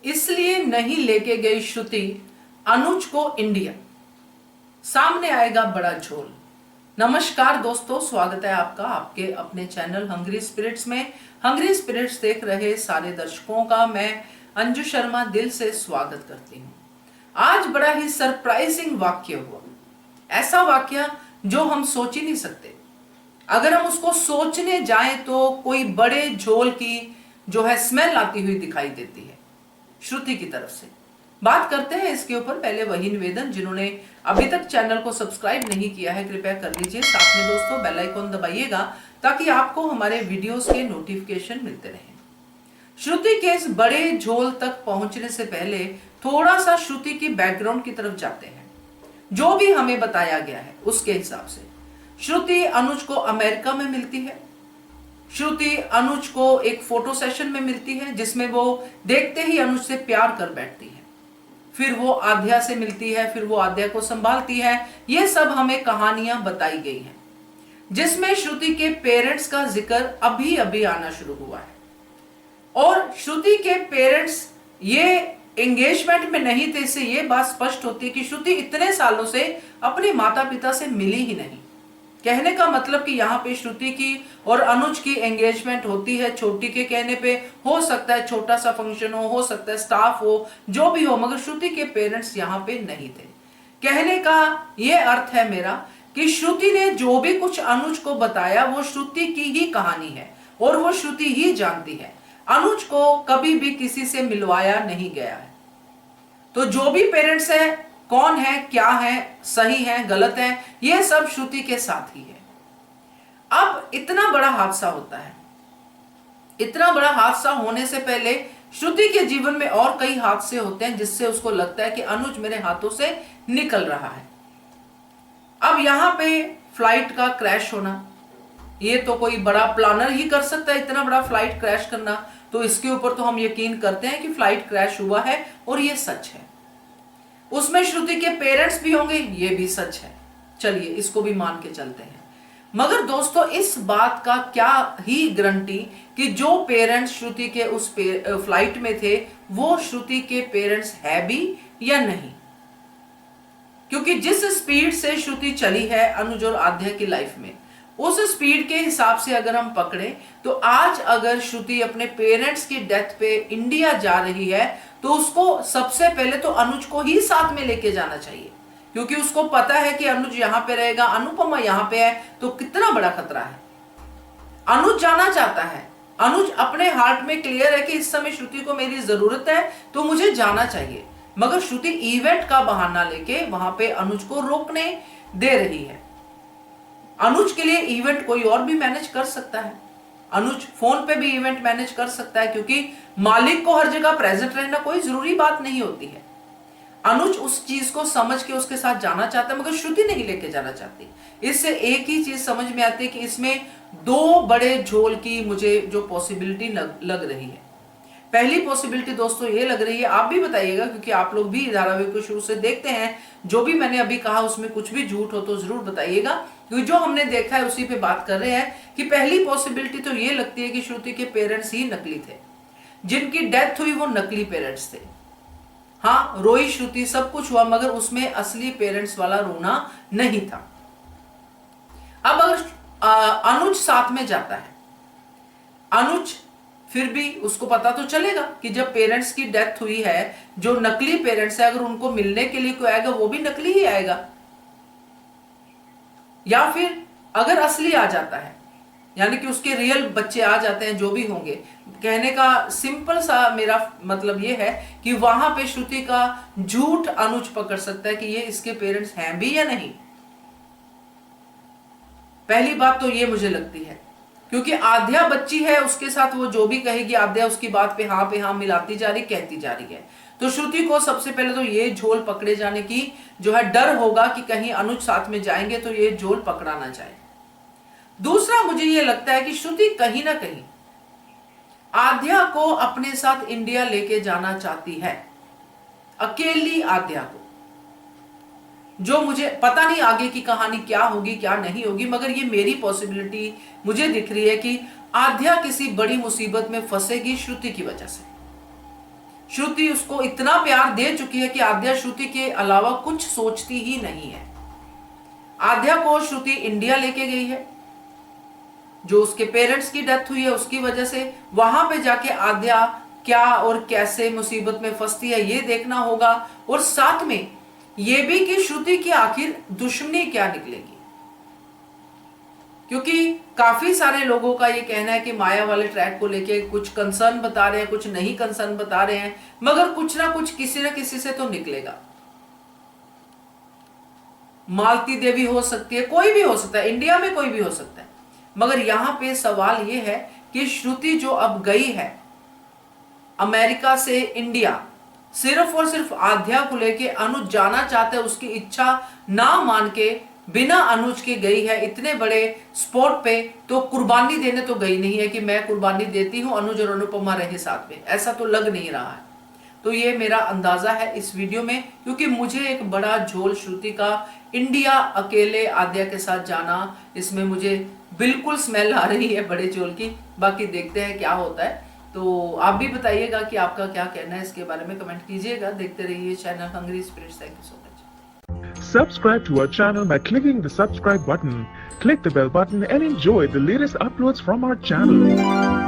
इसलिए नहीं लेके गई श्रुति अनुज को इंडिया, सामने आएगा बड़ा झोल। नमस्कार दोस्तों, स्वागत है आपका आपके अपने चैनल हंग्री स्पिरिट्स में। हंग्री स्पिरिट्स देख रहे सारे दर्शकों का मैं अंजू शर्मा दिल से स्वागत करती हूँ। आज बड़ा ही सरप्राइजिंग वाक्य हुआ, ऐसा वाक्य जो हम सोच ही नहीं सकते। अगर हम उसको सोचने जाएं तो कोई बड़े झोल की जो है स्मेल आती हुई दिखाई देती है श्रुति की तरफ से। बात करते हैं इसके ऊपर। पहले वही निवेदन, जिन्होंने अभी तक चैनल को सब्सक्राइब नहीं किया है कृपया कर लीजिए। साथ में दोस्तों बेल आइकॉन दबाइएगा ताकि आपको हमारे वीडियोस के नोटिफिकेशन मिलते रहें। श्रुति के इस बड़े झोल तक पहुंचने से पहले थोड़ा सा श्रुति की बैकग्राउंड की तरफ जाते हैं। जो भी हमें बताया गया है उसके हिसाब से श्रुति अनुज को अमेरिका में मिलती है। श्रुति अनुज को एक फोटो सेशन में मिलती है जिसमें वो देखते ही अनुज से प्यार कर बैठती है। फिर वो आद्या से मिलती है, फिर वो आद्या को संभालती है। ये सब हमें कहानियां बताई गई हैं जिसमें श्रुति के पेरेंट्स का जिक्र अभी अभी आना शुरू हुआ है। और श्रुति के पेरेंट्स ये एंगेजमेंट में नहीं थे, इससे ये बात स्पष्ट होती है कि श्रुति इतने सालों से अपने माता पिता से मिली ही नहीं। कहने का मतलब कि यहाँ पे श्रुति की और अनुज की एंगेजमेंट होती है छोटी के कहने पे। हो सकता है छोटा सा फंक्शन हो सकता है स्टाफ हो, जो भी हो, मगर श्रुति के पेरेंट्स यहाँ पे नहीं थे। कहने का ये अर्थ है मेरा कि श्रुति ने जो भी कुछ अनुज को बताया वो श्रुति की ही कहानी है और वो श्रुति ही जानती है। अनुज को कभी भी किसी से मिलवाया नहीं गया है। तो जो भी पेरेंट्स है, कौन है, क्या है, सही है, गलत है, यह सब श्रुति के साथ ही है। अब इतना बड़ा हादसा होता है। इतना बड़ा हादसा होने से पहले श्रुति के जीवन में और कई हादसे होते हैं जिससे उसको लगता है कि अनुज मेरे हाथों से निकल रहा है। अब यहां पे फ्लाइट का क्रैश होना, ये तो कोई बड़ा प्लानर ही कर सकता है, इतना बड़ा फ्लाइट क्रैश करना। तो इसके ऊपर तो हम यकीन करते हैं कि फ्लाइट क्रैश हुआ है और ये सच है। उसमें श्रुति के पेरेंट्स भी होंगे, ये भी सच है। चलिए इसको भी मान के चलते हैं। मगर दोस्तों इस बात का क्या ही गारंटी कि जो पेरेंट्स श्रुति के उस फ्लाइट में थे वो श्रुति के पेरेंट्स है भी या नहीं। क्योंकि जिस स्पीड से श्रुति चली है अनुज और आद्या की लाइफ में, उस स्पीड के हिसाब से अगर हम पकड़े तो आज अगर श्रुति अपने पेरेंट्स की डेथ पे इंडिया जा रही है तो उसको सबसे पहले तो अनुज को ही साथ में लेके जाना चाहिए। क्योंकि उसको पता है कि अनुज यहां पे रहेगा, अनुपमा यहां पे है, तो कितना बड़ा खतरा है। अनुज जाना चाहता है, अनुज अपने हार्ट में क्लियर है कि इस समय श्रुति को मेरी जरूरत है तो मुझे जाना चाहिए। मगर श्रुति इवेंट का बहाना लेके वहां पे अनुज को रोकने दे रही है। अनुज के लिए इवेंट कोई और भी मैनेज कर सकता है। अनुज फोन पे भी इवेंट मैनेज कर सकता है क्योंकि मालिक को हर जगह प्रेजेंट रहना कोई जरूरी बात नहीं होती है। अनुज उस चीज को समझ के उसके साथ जाना चाहता है मगर श्रुति नहीं लेके जाना चाहती। इससे एक ही चीज समझ में आती है कि इसमें दो बड़े झोल की मुझे जो पॉसिबिलिटी लग रही है। पहली पॉसिबिलिटी दोस्तों ये लग रही है, आप भी बताइएगा क्योंकि आप लोग भी धारावाहिक को शुरू से देखते हैं। जो भी मैंने अभी कहा उसमें कुछ भी झूठ हो तो जरूर बताइएगा, क्योंकि जो हमने देखा है उसी पे बात कर रहे हैं। कि पहली पॉसिबिलिटी तो ये लगती है कि श्रुति के पेरेंट्स ही नकली थे, जिनकी डेथ हुई वो नकली पेरेंट्स थे। हाँ, रोई श्रुति सब कुछ हुआ मगर उसमें असली पेरेंट्स वाला रोना नहीं था। अब अगर अनुज साथ में जाता है, अनुज फिर भी उसको पता तो चलेगा कि जब पेरेंट्स की डेथ हुई है, जो नकली पेरेंट्स है अगर उनको मिलने के लिए कोई आएगा वो भी नकली ही आएगा। या फिर अगर असली आ जाता है यानी कि उसके रियल बच्चे आ जाते हैं, जो भी होंगे। कहने का सिंपल सा मेरा मतलब ये है कि वहां पे श्रुति का झूठ अनुज पकड़ सकता है कि ये इसके पेरेंट्स हैं भी या नहीं। पहली बात तो ये मुझे लगती है क्योंकि आद्या बच्ची है, उसके साथ वो जो भी कहेगी आद्या उसकी बात पे हाँ मिलाती जा रही, कहती जा रही है। तो श्रुति को सबसे पहले तो ये झोल पकड़े जाने की जो है डर होगा कि कहीं अनुज साथ में जाएंगे तो ये झोल पकड़ा ना जाए। दूसरा मुझे ये लगता है कि श्रुति कहीं ना कहीं आद्या को अपने साथ इंडिया लेके जाना चाहती है, अकेली आद्या को। जो मुझे पता नहीं आगे की कहानी क्या होगी क्या नहीं होगी, मगर ये मेरी पॉसिबिलिटी मुझे दिख रही है कि आद्या किसी बड़ी मुसीबत में फंसेगी श्रुति की वजह से। श्रुति उसको इतना प्यार दे चुकी है कि आद्या श्रुति के अलावा कुछ सोचती ही नहीं है। आद्या को श्रुति इंडिया लेके गई है, जो उसके पेरेंट्स की डेथ हुई है उसकी वजह से। वहां पे जाके आद्या क्या और कैसे मुसीबत में फंसती है ये देखना होगा, और साथ में ये भी कि श्रुति की आखिर दुश्मनी क्या निकलेगी। क्योंकि काफी सारे लोगों का ये कहना है कि माया वाले ट्रैक को लेके कुछ कंसर्न बता रहे हैं, कुछ नहीं कंसर्न बता रहे हैं, मगर कुछ ना कुछ किसी ना किसी से तो निकलेगा। मालती देवी हो सकती है, कोई भी हो सकता है, इंडिया में कोई भी हो सकता है। मगर यहां पे सवाल ये है कि श्रुति जो अब गई है अमेरिका से इंडिया, सिर्फ और सिर्फ आद्या को लेके, अनुज जाना चाहते हैं, उसकी इच्छा ना मान के बिना अनुज के गई है इतने बड़े स्पॉट पे, तो कुर्बानी देने तो गई नहीं है कि मैं कुर्बानी देती हूं अनुज और अनुपमा रहे साथ में, ऐसा तो लग नहीं रहा है। तो ये मेरा अंदाजा है इस वीडियो में, क्योंकि मुझे एक बड़ा झोल श्रुति का इंडिया अकेले आद्या के साथ जाना, इसमें मुझे बिल्कुल स्मेल आ रही है बड़े झोल की। बाकी देखते हैं क्या होता है। तो आप भी बताइएगा कि आपका क्या कहना है इसके बारे में, कमेंट कीजिएगा। देखते रहिए channel hungry spirits. Thank you so much. Subscribe to our channel by clicking the subscribe button. Click the bell button and enjoy the latest uploads from our channel.